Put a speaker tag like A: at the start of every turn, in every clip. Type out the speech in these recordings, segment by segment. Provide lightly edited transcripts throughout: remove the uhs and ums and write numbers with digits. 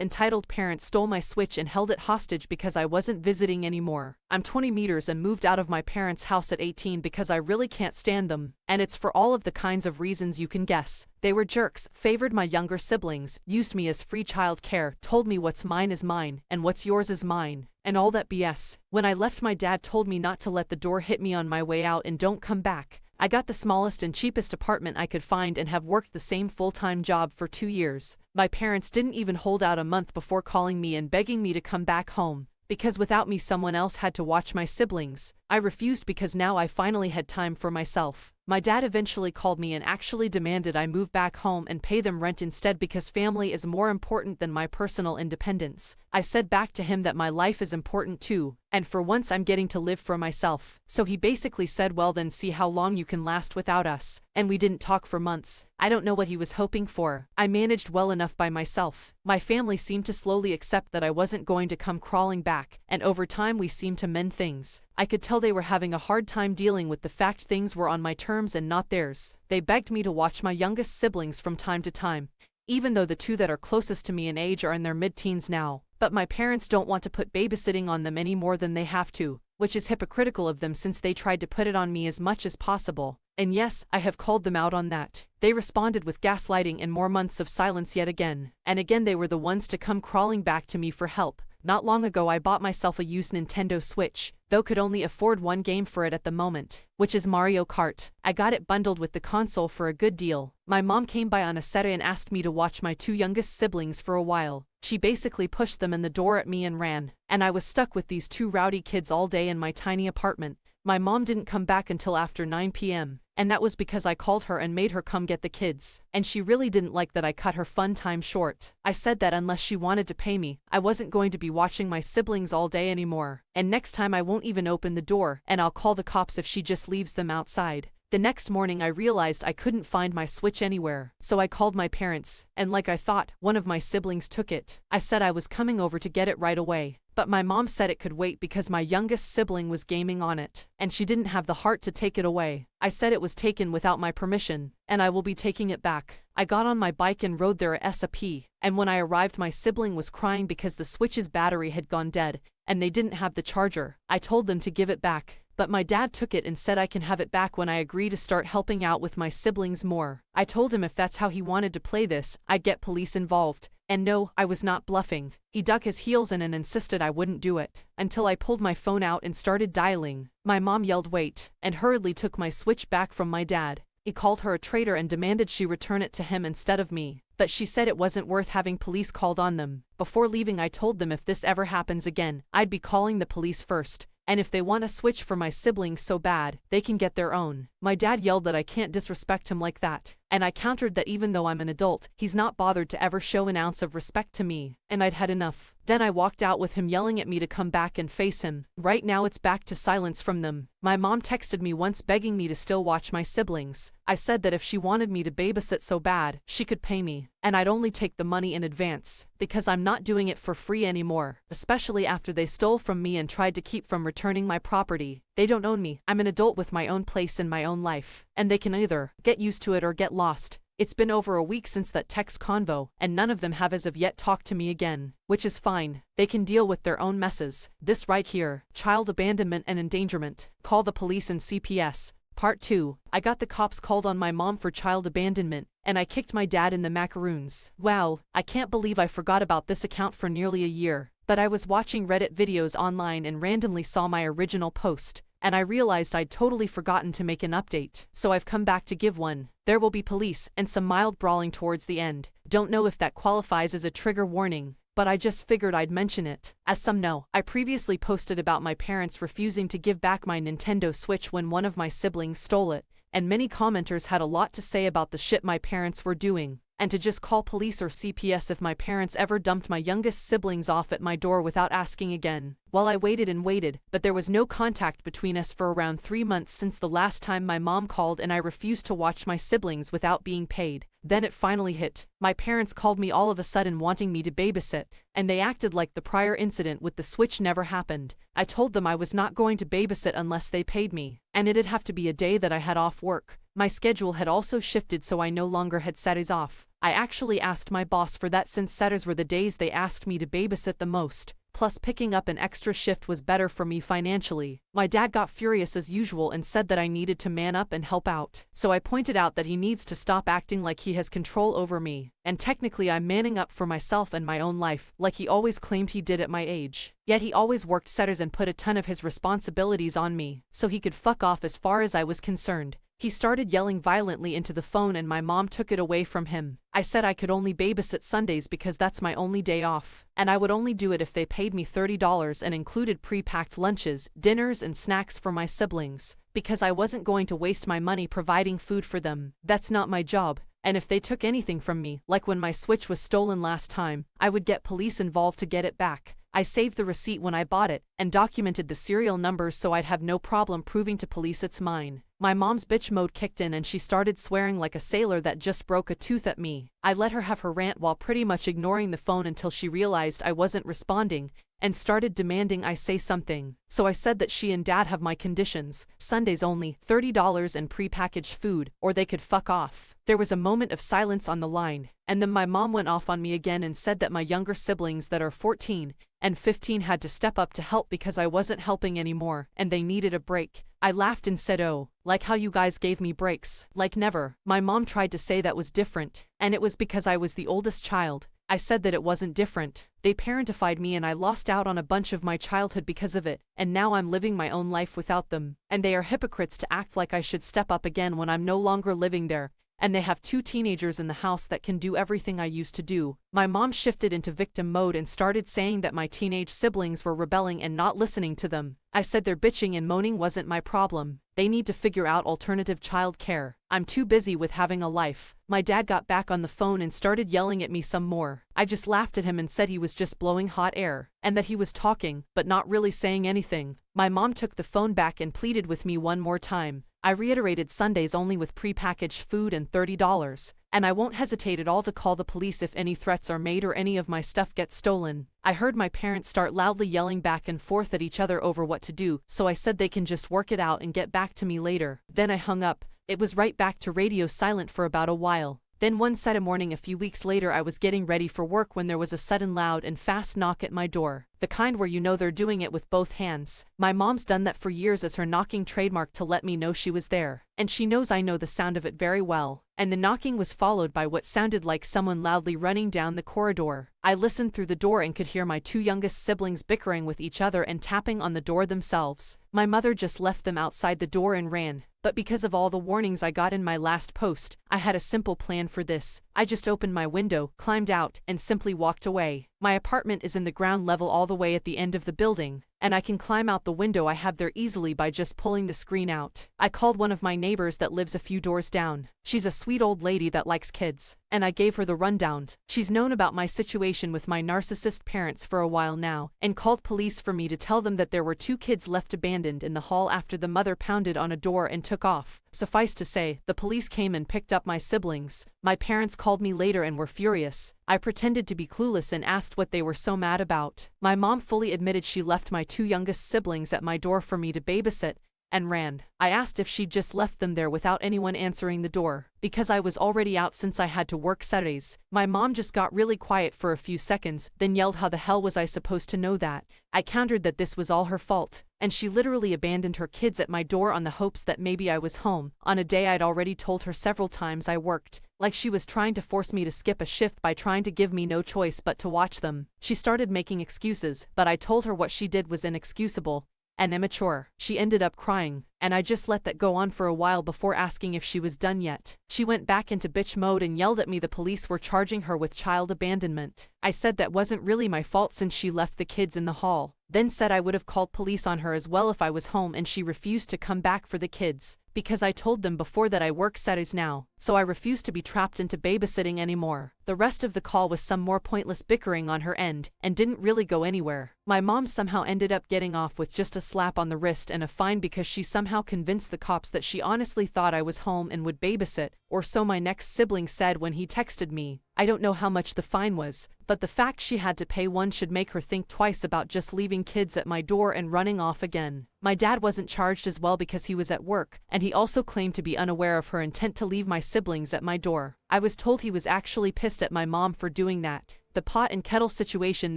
A: Entitled parents stole my Switch and held it hostage because I wasn't visiting anymore. I'm 20 meters and moved out of my parents' house at 18 because I really can't stand them, and it's for all of the kinds of reasons you can guess. They were jerks, favored my younger siblings, used me as free child care, told me what's mine is mine, and what's yours is mine, and all that BS. When I left, my dad told me not to let the door hit me on my way out and don't come back. I got the smallest and cheapest apartment I could find and have worked the same full-time job for 2 years. My parents didn't even hold out a month before calling me and begging me to come back home, because without me someone else had to watch my siblings. I refused because now I finally had time for myself. My dad eventually called me and actually demanded I move back home and pay them rent instead because family is more important than my personal independence. I said back to him that my life is important too, and for once I'm getting to live for myself. So he basically said, well then see how long you can last without us, and we didn't talk for months. I don't know what he was hoping for. I managed well enough by myself. My family seemed to slowly accept that I wasn't going to come crawling back, and over time we seemed to mend things. I could tell they were having a hard time dealing with the fact things were on my terms and not theirs. They begged me to watch my youngest siblings from time to time, even though the two that are closest to me in age are in their mid-teens now. But my parents don't want to put babysitting on them any more than they have to, which is hypocritical of them since they tried to put it on me as much as possible. And yes, I have called them out on that. They responded with gaslighting and more months of silence yet again. And again they were the ones to come crawling back to me for help. Not long ago I bought myself a used Nintendo Switch, though could only afford one game for it at the moment, which is Mario Kart. I got it bundled with the console for a good deal. My mom came by on a Saturday and asked me to watch my 2 youngest siblings for a while. She basically pushed them in the door at me and ran, and I was stuck with these 2 rowdy kids all day in my tiny apartment. My mom didn't come back until after 9 p.m., and that was because I called her and made her come get the kids, and she really didn't like that I cut her fun time short. I said that unless she wanted to pay me, I wasn't going to be watching my siblings all day anymore, and next time I won't even open the door, and I'll call the cops if she just leaves them outside. The next morning I realized I couldn't find my Switch anywhere, so I called my parents, and like I thought, one of my siblings took it. I said I was coming over to get it right away, but my mom said it could wait because my youngest sibling was gaming on it, and she didn't have the heart to take it away. I said it was taken without my permission, and I will be taking it back. I got on my bike and rode there ASAP, and when I arrived my sibling was crying because the Switch's battery had gone dead, and they didn't have the charger. I told them to give it back, but my dad took it and said I can have it back when I agree to start helping out with my siblings more. I told him if that's how he wanted to play this, I'd get police involved. And no, I was not bluffing. He dug his heels in and insisted I wouldn't do it, until I pulled my phone out and started dialing. My mom yelled wait, and hurriedly took my Switch back from my dad. He called her a traitor and demanded she return it to him instead of me, but she said it wasn't worth having police called on them. Before leaving I told them if this ever happens again, I'd be calling the police first. And if they want a Switch for my siblings so bad, they can get their own. My dad yelled that I can't disrespect him like that, and I countered that even though I'm an adult, he's not bothered to ever show an ounce of respect to me, and I'd had enough. Then I walked out with him yelling at me to come back and face him. Right now it's back to silence from them. My mom texted me once begging me to still watch my siblings. I said that if she wanted me to babysit so bad, she could pay me, and I'd only take the money in advance, because I'm not doing it for free anymore, especially after they stole from me and tried to keep from returning my property. They don't own me. I'm an adult with my own place in my own life, and they can either get used to it or get lost. It's been over a week since that text convo, and none of them have as of yet talked to me again, which is fine. They can deal with their own messes. This right here, child abandonment and endangerment. Call the police and CPS. Part 2. I got the cops called on my mom for child abandonment, and I kicked my dad in the macaroons. Wow, I can't believe I forgot about this account for nearly a year. But I was watching Reddit videos online and randomly saw my original post, and I realized I'd totally forgotten to make an update, so I've come back to give one. There will be police and some mild brawling towards the end. Don't know if that qualifies as a trigger warning, but I just figured I'd mention it. As some know, I previously posted about my parents refusing to give back my Nintendo Switch when one of my siblings stole it, and many commenters had a lot to say about the shit my parents were doing, and to just call police or CPS if my parents ever dumped my youngest siblings off at my door without asking again. Well, I waited and waited, but there was no contact between us for around 3 months since the last time my mom called and I refused to watch my siblings without being paid. Then it finally hit. My parents called me all of a sudden wanting me to babysit, and they acted like the prior incident with the Switch never happened. I told them I was not going to babysit unless they paid me, and it'd have to be a day that I had off work. My schedule had also shifted, so I no longer had Saturdays off. I actually asked my boss for that since Saturdays were the days they asked me to babysit the most. Plus, picking up an extra shift was better for me financially. My dad got furious as usual and said that I needed to man up and help out. So I pointed out that he needs to stop acting like he has control over me. And technically I'm manning up for myself and my own life, like he always claimed he did at my age. Yet he always worked Saturdays and put a ton of his responsibilities on me, so he could fuck off as far as I was concerned. He started yelling violently into the phone and my mom took it away from him. I said I could only babysit Sundays because that's my only day off, and I would only do it if they paid me $30 and included pre-packed lunches, dinners and snacks for my siblings, because I wasn't going to waste my money providing food for them. That's not my job. And if they took anything from me, like when my Switch was stolen last time, I would get police involved to get it back. I saved the receipt when I bought it, and documented the serial numbers so I'd have no problem proving to police it's mine. My mom's bitch mode kicked in and she started swearing like a sailor that just broke a tooth at me. I let her have her rant while pretty much ignoring the phone until she realized I wasn't responding, and started demanding I say something. So I said that she and dad have my conditions, Sundays only, $30 and pre-packaged food, or they could fuck off. There was a moment of silence on the line, and then my mom went off on me again and said that my younger siblings that are 14 and 15 had to step up to help because I wasn't helping anymore, and they needed a break. I laughed and said, oh, like how you guys gave me breaks. Like never. My mom tried to say that was different, and it was because I was the oldest child. I said that it wasn't different. They parentified me and I lost out on a bunch of my childhood because of it, and now I'm living my own life without them. And they are hypocrites to act like I should step up again when I'm no longer living there. And they have 2 teenagers in the house that can do everything I used to do. My mom shifted into victim mode and started saying that my teenage siblings were rebelling and not listening to them. I said their bitching and moaning wasn't my problem. They need to figure out alternative child care. I'm too busy with having a life. My dad got back on the phone and started yelling at me some more. I just laughed at him and said he was just blowing hot air, and that he was talking, but not really saying anything. My mom took the phone back and pleaded with me one more time. I reiterated Sundays only with pre-packaged food and $30, and I won't hesitate at all to call the police if any threats are made or any of my stuff gets stolen. I heard my parents start loudly yelling back and forth at each other over what to do, so I said they can just work it out and get back to me later. Then I hung up. It was right back to radio silent for about a while. Then one Saturday morning a few weeks later I was getting ready for work when there was a sudden loud and fast knock at my door. The kind where you know they're doing it with both hands. My mom's done that for years as her knocking trademark to let me know she was there. And she knows I know the sound of it very well. And the knocking was followed by what sounded like someone loudly running down the corridor. I listened through the door and could hear my 2 youngest siblings bickering with each other and tapping on the door themselves. My mother just left them outside the door and ran. But because of all the warnings I got in my last post, I had a simple plan for this. I just opened my window, climbed out, and simply walked away. My apartment is in the ground level all the way at the end of the building, and I can climb out the window I have there easily by just pulling the screen out. I called one of my neighbors that lives a few doors down. She's a sweet old lady that likes kids, and I gave her the rundown. She's known about my situation with my narcissist parents for a while now, and called police for me to tell them that there were 2 kids left abandoned in the hall after the mother pounded on a door and took off. Suffice to say, the police came and picked up my siblings. My parents called me later and were furious. I pretended to be clueless and asked what they were so mad about. My mom fully admitted she left my 2 youngest siblings at my door for me to babysit, and ran. I asked if she'd just left them there without anyone answering the door, because I was already out since I had to work Saturdays. My mom just got really quiet for a few seconds, then yelled how the hell was I supposed to know that. I countered that this was all her fault, and she literally abandoned her kids at my door on the hopes that maybe I was home, on a day I'd already told her several times I worked, like she was trying to force me to skip a shift by trying to give me no choice but to watch them. She started making excuses, but I told her what she did was inexcusable and immature. She ended up crying, and I just let that go on for a while before asking if she was done yet. She went back into bitch mode and yelled at me the police were charging her with child abandonment. I said that wasn't really my fault since she left the kids in the hall, then said I would have called police on her as well if I was home, and she refused to come back for the kids, because I told them before that I work Saturdays now, so I refused to be trapped into babysitting anymore. The rest of the call was some more pointless bickering on her end, and didn't really go anywhere. My mom somehow ended up getting off with just a slap on the wrist and a fine because she somehow convinced the cops that she honestly thought I was home and would babysit, or so my next sibling said when he texted me. I don't know how much the fine was, but the fact she had to pay one should make her think twice about just leaving kids at my door and running off again. My dad wasn't charged as well because he was at work, and he also claimed to be unaware of her intent to leave my siblings at my door. I was told he was actually pissed at my mom for doing that. The pot and kettle situation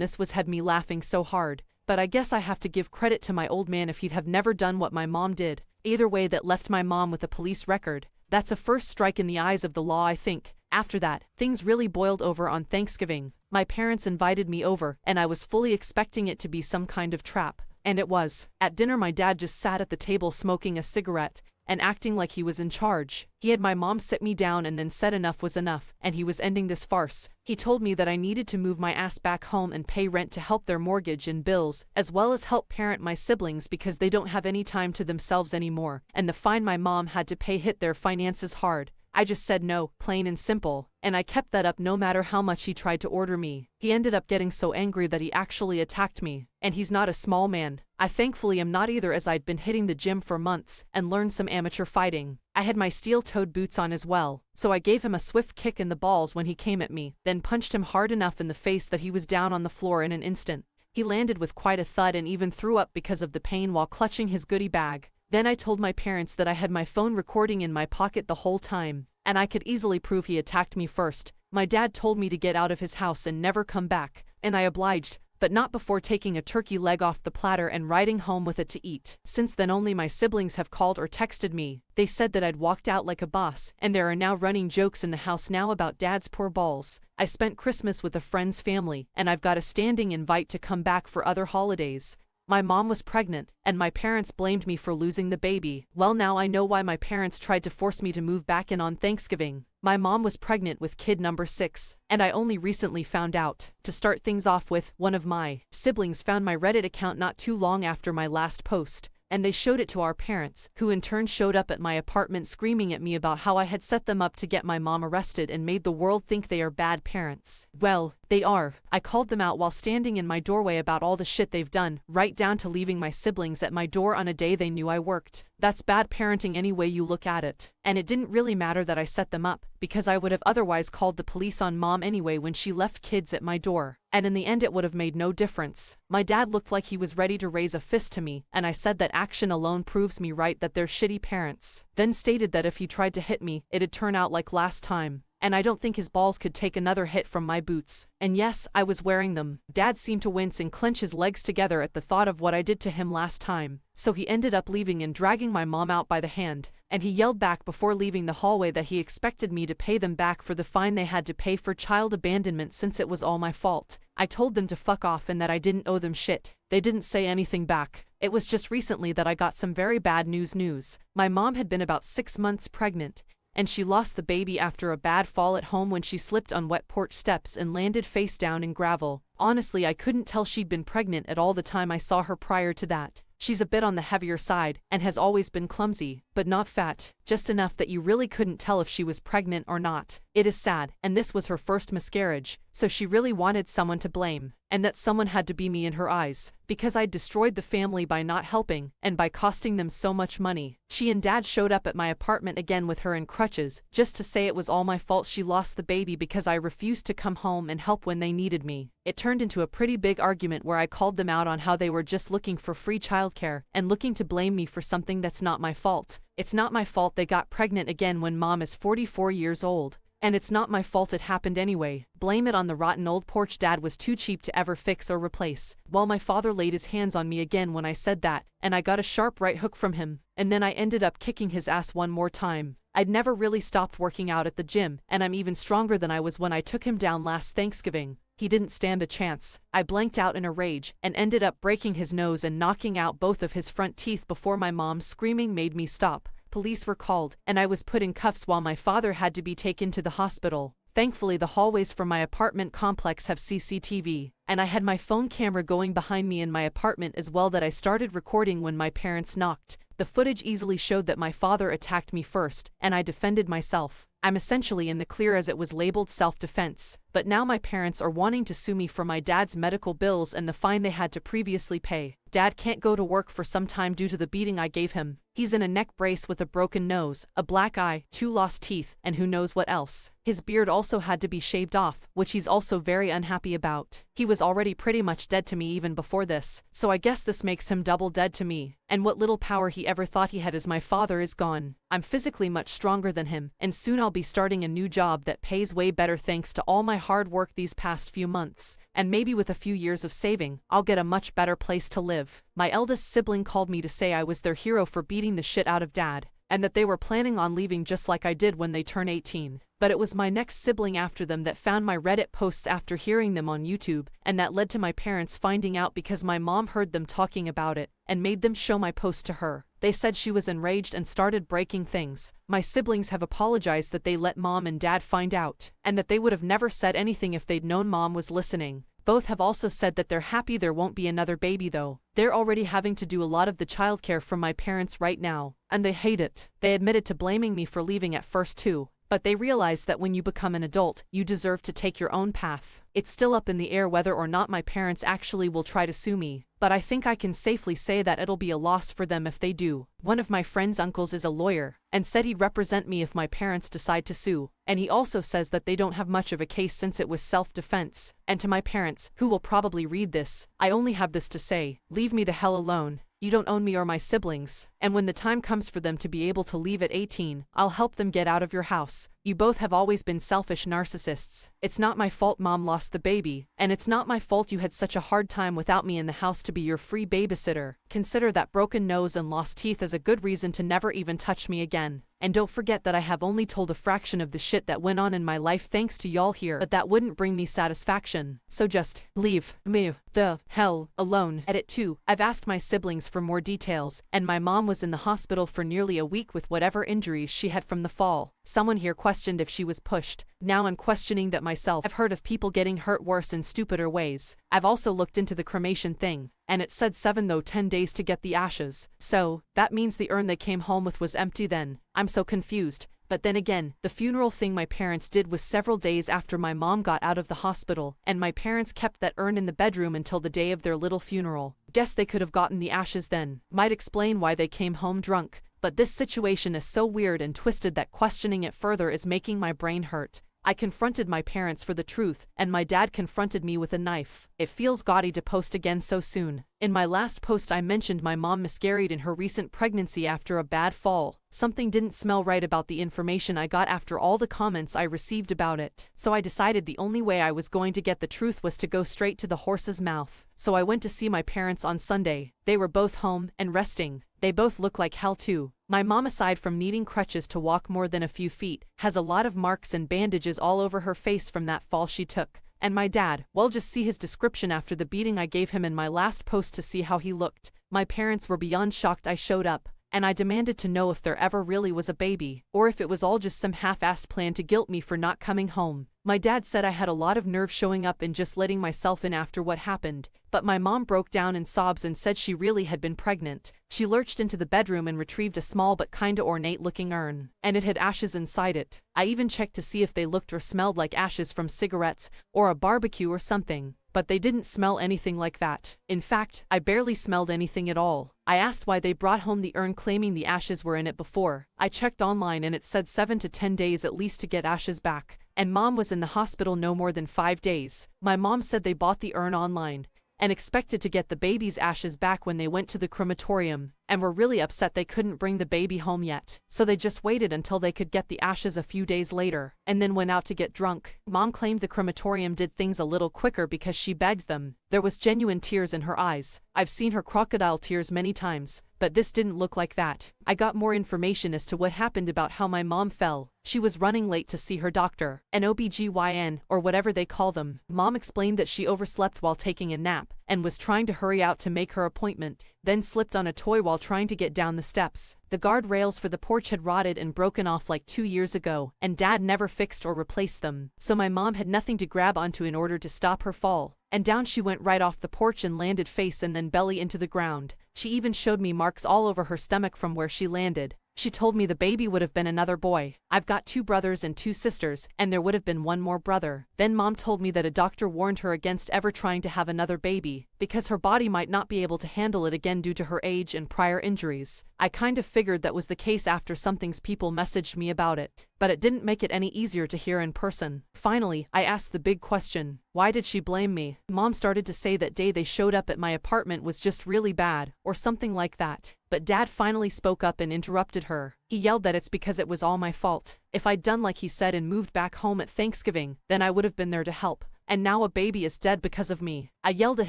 A: had me laughing so hard. But I guess I have to give credit to my old man if he'd have never done what my mom did. Either way, that left my mom with a police record. That's a first strike in the eyes of the law, I think. After that, things really boiled over on Thanksgiving. My parents invited me over, and I was fully expecting it to be some kind of trap. And it was. At dinner, my dad just sat at the table smoking a cigarette and acting like he was in charge. He had my mom sit me down and then said enough was enough, and he was ending this farce. He told me that I needed to move my ass back home and pay rent to help their mortgage and bills, as well as help parent my siblings because they don't have any time to themselves anymore, and the fine my mom had to pay hit their finances hard. I just said no, plain and simple, and I kept that up no matter how much he tried to order me. He ended up getting so angry that he actually attacked me, and he's not a small man. I thankfully am not either, as I'd been hitting the gym for months and learned some amateur fighting. I had my steel-toed boots on as well, so I gave him a swift kick in the balls when he came at me, then punched him hard enough in the face that he was down on the floor in an instant. He landed with quite a thud and even threw up because of the pain while clutching his goodie bag. Then I told my parents that I had my phone recording in my pocket the whole time, and I could easily prove he attacked me first. My dad told me to get out of his house and never come back, and I obliged, but not before taking a turkey leg off the platter and riding home with it to eat. Since then, only my siblings have called or texted me. They said that I'd walked out like a boss, and there are now running jokes in the house now about Dad's poor balls. I spent Christmas with a friend's family, and I've got a standing invite to come back for other holidays. My mom was pregnant, and my parents blamed me for losing the baby. Well, now I know why my parents tried to force me to move back in on Thanksgiving. My mom was pregnant with kid number 6, and I only recently found out. To start things off with, one of my siblings found my Reddit account not too long after my last post, and they showed it to our parents, who in turn showed up at my apartment screaming at me about how I had set them up to get my mom arrested and made the world think they are bad parents. Well, they are. I called them out while standing in my doorway about all the shit they've done, right down to leaving my siblings at my door on a day they knew I worked. That's bad parenting any way you look at it. And it didn't really matter that I set them up, because I would have otherwise called the police on mom anyway when she left kids at my door. And in the end it would have made no difference. My dad looked like he was ready to raise a fist to me, and I said that action alone proves me right that they're shitty parents. Then stated that if he tried to hit me, it'd turn out like last time. And I don't think his balls could take another hit from my boots. And yes, I was wearing them. Dad seemed to wince and clench his legs together at the thought of what I did to him last time. So he ended up leaving and dragging my mom out by the hand, and he yelled back before leaving the hallway that he expected me to pay them back for the fine they had to pay for child abandonment since it was all my fault. I told them to fuck off and that I didn't owe them shit. They didn't say anything back. It was just recently that I got some very bad news. My mom had been about 6 months pregnant, and she lost the baby after a bad fall at home when she slipped on wet porch steps and landed face down in gravel. Honestly, I couldn't tell she'd been pregnant at all the time I saw her prior to that. She's a bit on the heavier side, and has always been clumsy, but not fat, just enough that you really couldn't tell if she was pregnant or not. It is sad, and this was her first miscarriage, so she really wanted someone to blame, and that someone had to be me in her eyes, because I'd destroyed the family by not helping, and by costing them so much money. She and Dad showed up at my apartment again with her in crutches, just to say it was all my fault she lost the baby because I refused to come home and help when they needed me. It turned into a pretty big argument where I called them out on how they were just looking for free childcare, and looking to blame me for something that's not my fault. It's not my fault they got pregnant again when mom is 44 years old. And it's not my fault it happened anyway. Blame it on the rotten old porch Dad was too cheap to ever fix or replace. Well, my father laid his hands on me again when I said that, and I got a sharp right hook from him, and then I ended up kicking his ass one more time. I'd never really stopped working out at the gym, and I'm even stronger than I was when I took him down last Thanksgiving. He didn't stand a chance. I blanked out in a rage, and ended up breaking his nose and knocking out both of his front teeth before my mom's screaming made me stop. Police were called, and I was put in cuffs while my father had to be taken to the hospital. Thankfully, the hallways from my apartment complex have CCTV, and I had my phone camera going behind me in my apartment as well that I started recording when my parents knocked. The footage easily showed that my father attacked me first, and I defended myself. I'm essentially in the clear as it was labeled self-defense, but now my parents are wanting to sue me for my dad's medical bills and the fine they had to previously pay. Dad can't go to work for some time due to the beating I gave him. He's in a neck brace with a broken nose, a black eye, 2 lost teeth, and who knows what else. His beard also had to be shaved off, which he's also very unhappy about. He was already pretty much dead to me even before this, so I guess this makes him double dead to me. And what little power he ever thought he had as my father is gone. I'm physically much stronger than him, and soon I'll be starting a new job that pays way better thanks to all my hard work these past few months. And maybe with a few years of saving, I'll get a much better place to live. My eldest sibling called me to say I was their hero for beating the shit out of Dad, and that they were planning on leaving just like I did when they turned 18. But it was my next sibling after them that found my Reddit posts after hearing them on YouTube, and that led to my parents finding out because my mom heard them talking about it, and made them show my post to her. They said she was enraged and started breaking things. My siblings have apologized that they let Mom and Dad find out, and that they would have never said anything if they'd known Mom was listening. Both have also said that they're happy there won't be another baby though. They're already having to do a lot of the childcare from my parents right now, and they hate it. They admitted to blaming me for leaving at first too, but they realize that when you become an adult, you deserve to take your own path. It's still up in the air whether or not my parents actually will try to sue me, but I think I can safely say that it'll be a loss for them if they do. One of my friend's uncles is a lawyer, and said he'd represent me if my parents decide to sue, and he also says that they don't have much of a case since it was self-defense. And to my parents, who will probably read this, I only have this to say: leave me the hell alone. You don't own me or my siblings, and when the time comes for them to be able to leave at 18, I'll help them get out of your house. You both have always been selfish narcissists. It's not my fault Mom lost the baby, and it's not my fault you had such a hard time without me in the house to be your free babysitter. Consider that broken nose and lost teeth as a good reason to never even touch me again. And don't forget that I have only told a fraction of the shit that went on in my life thanks to y'all here, but that wouldn't bring me satisfaction. So just leave me the hell alone. Edit 2. I've asked my siblings for more details, and my mom was in the hospital for nearly a week with whatever injuries she had from the fall. Someone here questioned if she was pushed. Now I'm questioning that myself. I've heard of people getting hurt worse in stupider ways. I've also looked into the cremation thing, and it said 10 days to get the ashes. So, that means the urn they came home with was empty then. I'm so confused. But then again, the funeral thing my parents did was several days after my mom got out of the hospital, and my parents kept that urn in the bedroom until the day of their little funeral. Guess they could have gotten the ashes then. Might explain why they came home drunk. But this situation is so weird and twisted that questioning it further is making my brain hurt. I confronted my parents for the truth, and my dad confronted me with a knife. It feels gaudy to post again so soon. In my last post I mentioned my mom miscarried in her recent pregnancy after a bad fall. Something didn't smell right about the information I got after all the comments I received about it. So I decided the only way I was going to get the truth was to go straight to the horse's mouth. So I went to see my parents on Sunday. They were both home and resting. They both look like hell too. My mom, aside from needing crutches to walk more than a few feet, has a lot of marks and bandages all over her face from that fall she took. And my dad, well, just see his description after the beating I gave him in my last post to see how he looked. My parents were beyond shocked I showed up, and I demanded to know if there ever really was a baby, or if it was all just some half-assed plan to guilt me for not coming home. My dad said I had a lot of nerve showing up and just letting myself in after what happened, but my mom broke down in sobs and said she really had been pregnant. She lurched into the bedroom and retrieved a small but kinda ornate-looking urn, and it had ashes inside it. I even checked to see if they looked or smelled like ashes from cigarettes, or a barbecue or something, but they didn't smell anything like that. In fact, I barely smelled anything at all. I asked why they brought home the urn claiming the ashes were in it before. I checked online and it said 7 to 10 days at least to get ashes back, and Mom was in the hospital no more than 5 days. My mom said they bought the urn online and expected to get the baby's ashes back when they went to the crematorium, and were really upset they couldn't bring the baby home yet. So they just waited until they could get the ashes a few days later, and then went out to get drunk. Mom claimed the crematorium did things a little quicker because she begged them. There was genuine tears in her eyes. I've seen her crocodile tears many times, but this didn't look like that. I got more information as to what happened about how my mom fell. She was running late to see her doctor, an OBGYN, or whatever they call them. Mom explained that she overslept while taking a nap, and was trying to hurry out to make her appointment, then slipped on a toy while trying to get down the steps. The guardrails for the porch had rotted and broken off like 2 years ago, and Dad never fixed or replaced them, so my mom had nothing to grab onto in order to stop her fall. And down she went right off the porch and landed face and then belly into the ground. She even showed me marks all over her stomach from where she landed. She told me the baby would have been another boy. I've got 2 brothers and 2 sisters, and there would have been 1 more brother. Then Mom told me that a doctor warned her against ever trying to have another baby, because her body might not be able to handle it again due to her age and prior injuries. I kind of figured that was the case after some things people messaged me about it, but it didn't make it any easier to hear in person. Finally, I asked the big question: why did she blame me? Mom started to say that day they showed up at my apartment was just really bad, or something like that. But Dad finally spoke up and interrupted her. He yelled that it's because it was all my fault. If I'd done like he said and moved back home at Thanksgiving, then I would have been there to help. And now a baby is dead because of me. I yelled at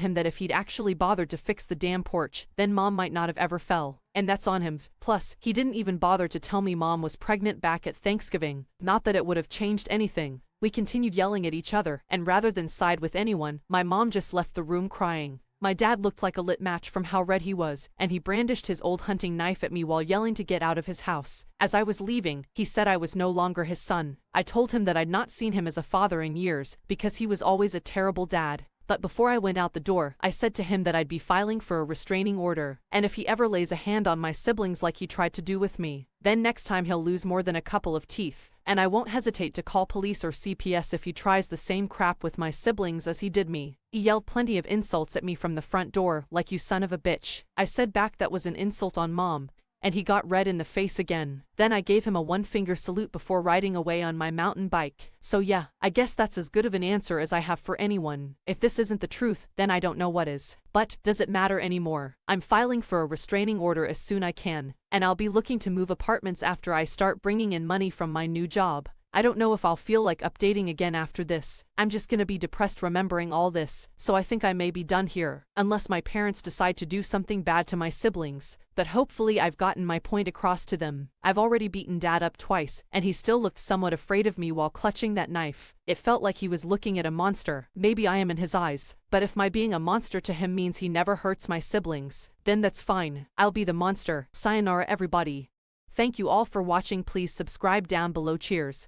A: him that if he'd actually bothered to fix the damn porch, then Mom might not have ever fell. And that's on him. Plus, he didn't even bother to tell me Mom was pregnant back at Thanksgiving. Not that it would have changed anything. We continued yelling at each other, and rather than side with anyone, my mom just left the room crying. My dad looked like a lit match from how red he was, and he brandished his old hunting knife at me while yelling to get out of his house. As I was leaving, he said I was no longer his son. I told him that I'd not seen him as a father in years, because he was always a terrible dad. But before I went out the door, I said to him that I'd be filing for a restraining order, and if he ever lays a hand on my siblings like he tried to do with me, then next time he'll lose more than a couple of teeth. And I won't hesitate to call police or CPS if he tries the same crap with my siblings as he did me. He yelled plenty of insults at me from the front door, like "you son of a bitch." I said back that was an insult on Mom, and he got red in the face again. Then I gave him a 1-finger salute before riding away on my mountain bike. So yeah, I guess that's as good of an answer as I have for anyone. If this isn't the truth, then I don't know what is. But does it matter anymore? I'm filing for a restraining order as soon I can, and I'll be looking to move apartments after I start bringing in money from my new job. I don't know if I'll feel like updating again after this. I'm just gonna be depressed remembering all this, so I think I may be done here, unless my parents decide to do something bad to my siblings. But hopefully I've gotten my point across to them. I've already beaten Dad up twice, and he still looked somewhat afraid of me while clutching that knife. It felt like he was looking at a monster. Maybe I am in his eyes. But if my being a monster to him means he never hurts my siblings, then that's fine. I'll be the monster. Sayonara everybody. Thank you all for watching. Please subscribe down below. Cheers.